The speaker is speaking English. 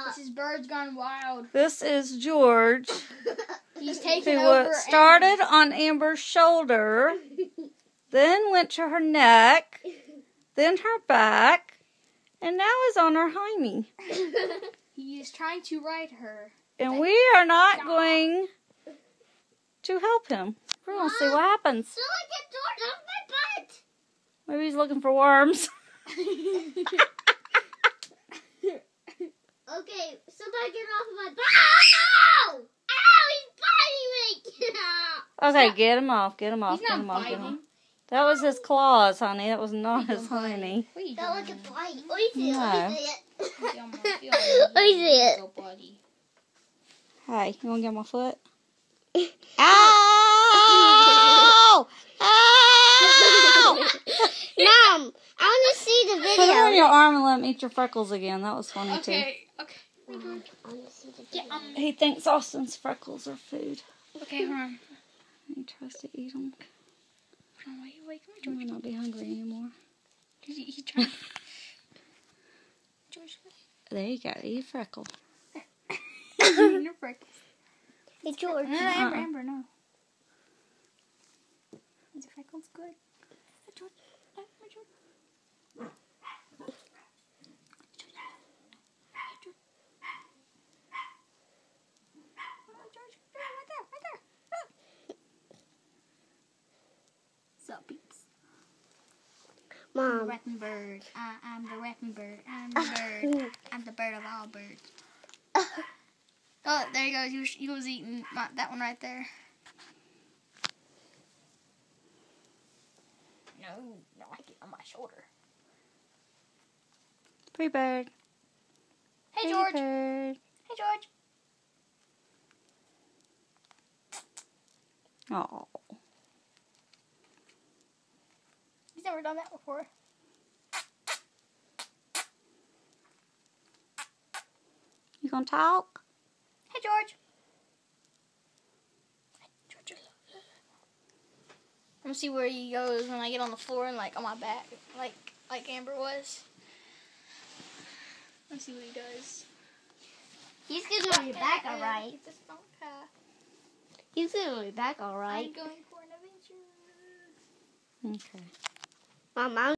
This is Birds Gone Wild. This is George. He's taking Who over. started on Amber's shoulder, then went to her neck, then her back, and now is on her hiney. He is trying to ride her. And we are not going to help him. We're going to see what happens. So I get George off my butt. Maybe he's looking for worms. Okay, somebody get off of my butt. Ow! Ow! He's biting me! Okay, get him off. Get him off. He's Get not him off. Get him biting. off. That was his claws, honey. That was not his hiney. What are you That doing? like a bite. Let me see it. Let me see it. Let me see it. Hey, you want to get my foot? Ow! Ow! Mom, I want to see the video. Put it on your arm and let him eat your freckles again. That was funny, too. Okay. I want to see the video. He thinks Austin's freckles are food. Okay, hold on. He tries to eat them. Wait, He might not be hungry anymore. He's trying. George, There you go. Eat a freckle. no freckles. Hey, George. No, Amber, no. Is the freckles good? George, George. Mom. Rapping bird. I'm the rapping bird. I'm the bird. I'm the bird of all birds. Oh, there he goes. He was eating that one right there. No, I get on my shoulder. Free bird. Hey, Free George. bird. Hey, George. Oh. He's never done that before. You gonna talk? Hey, George. Hey, George. I'm gonna see where he goes when I get on the floor and like on my back, like Amber was. Let's see what he does. He's good on your back, all right. It's a strong cat. He's good on your back, all right. I'm going for an adventure. Okay. Mom,